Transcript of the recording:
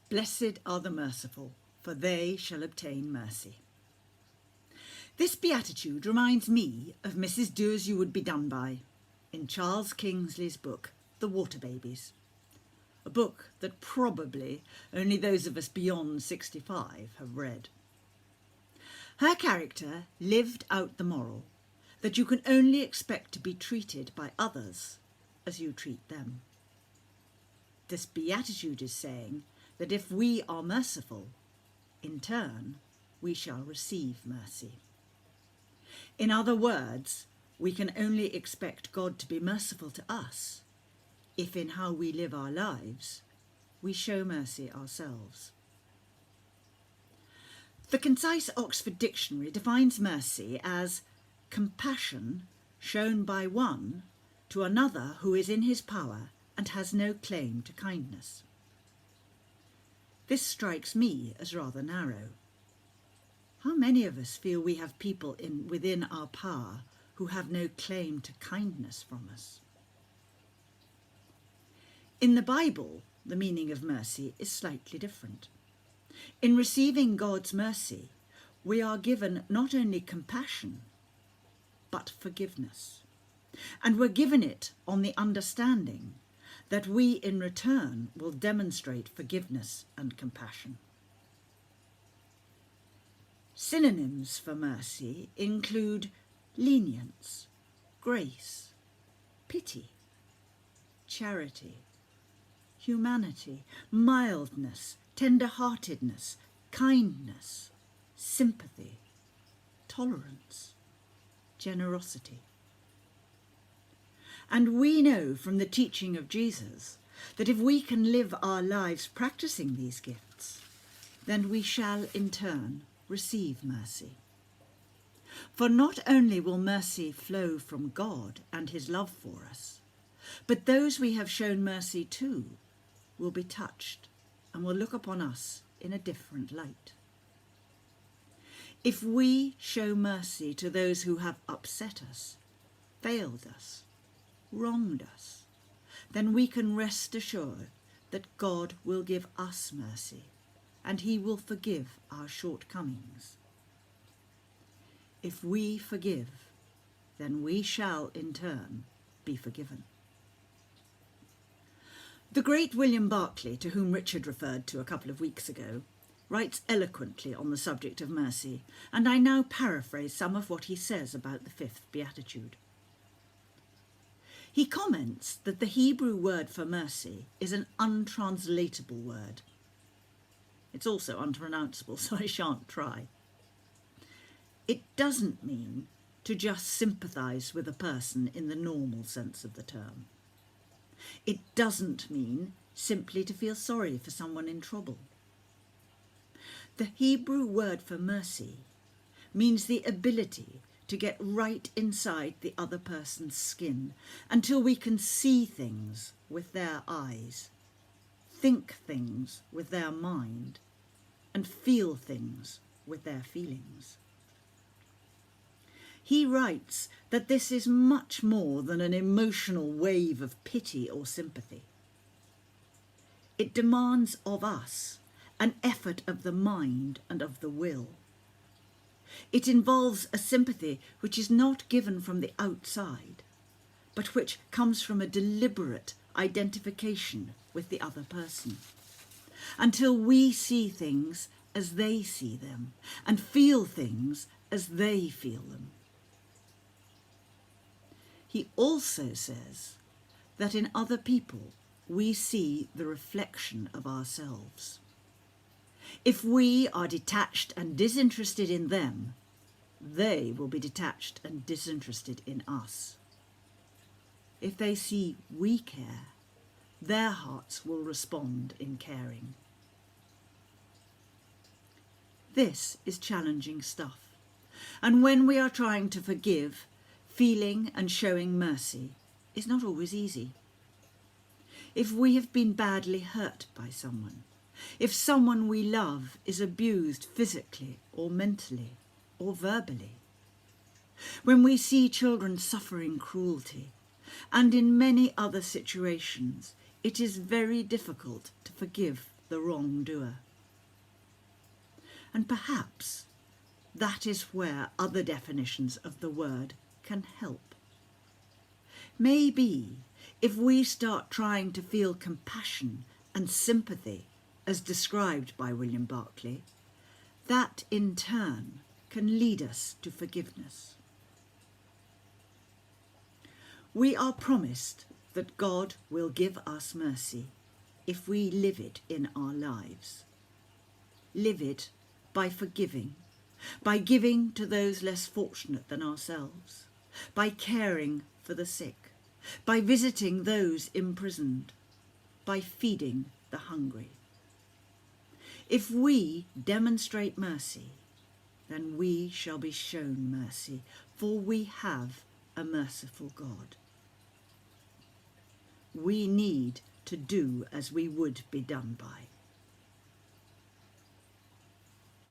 Blessed are the merciful, for they shall obtain mercy. This beatitude reminds me of Mrs. Do As You Would Be Done By in Charles Kingsley's book, The Water Babies, a book that probably only those of us beyond 65 have read. Her character lived out the moral that you can only expect to be treated by others as you treat them. This beatitude is saying that if we are merciful, in turn, we shall receive mercy. In other words, we can only expect God to be merciful to us if in how we live our lives, we show mercy ourselves. The Concise Oxford Dictionary defines mercy as compassion shown by one to another who is in his power and has no claim to kindness. This strikes me as rather narrow. How many of us feel we have people within our power who have no claim to kindness from us? In the Bible, the meaning of mercy is slightly different. In receiving God's mercy, we are given not only compassion, but forgiveness. And we're given it on the understanding that we in return will demonstrate forgiveness and compassion. Synonyms for mercy include lenience, grace, pity, charity, humanity, mildness, tender-heartedness, kindness, sympathy, tolerance, generosity. And we know from the teaching of Jesus that if we can live our lives practicing these gifts, then we shall in turn receive mercy. For not only will mercy flow from God and his love for us, but those we have shown mercy to will be touched and will look upon us in a different light. If we show mercy to those who have upset us, failed us, wronged us, then we can rest assured that God will give us mercy and he will forgive our shortcomings. If we forgive, then we shall in turn be forgiven. The great William Barclay, to whom Richard referred to a couple of weeks ago, writes eloquently on the subject of mercy, and I now paraphrase some of what he says about the fifth beatitude. He comments that the Hebrew word for mercy is an untranslatable word. It's also unpronounceable, so I shan't try. It doesn't mean to just sympathise with a person in the normal sense of the term. It doesn't mean simply to feel sorry for someone in trouble. The Hebrew word for mercy means the ability to get right inside the other person's skin until we can see things with their eyes, think things with their mind, and feel things with their feelings. He writes that this is much more than an emotional wave of pity or sympathy. It demands of us an effort of the mind and of the will. It involves a sympathy which is not given from the outside, but which comes from a deliberate identification with the other person, until we see things as they see them and feel things as they feel them. He also says that in other people we see the reflection of ourselves. If we are detached and disinterested in them, they will be detached and disinterested in us. If they see we care, their hearts will respond in caring. This is challenging stuff, and when we are trying to forgive, feeling and showing mercy is not always easy. If we have been badly hurt by someone, if someone we love is abused physically or mentally or verbally, when we see children suffering cruelty, and in many other situations, it is very difficult to forgive the wrongdoer. And perhaps that is where other definitions of the word can help. Maybe if we start trying to feel compassion and sympathy as described by William Barclay, that in turn can lead us to forgiveness. We are promised that God will give us mercy if we live it in our lives. Live it by forgiving, by giving to those less fortunate than ourselves, by caring for the sick, by visiting those imprisoned, by feeding the hungry. If we demonstrate mercy, then we shall be shown mercy, for we have a merciful God. We need to do as we would be done by.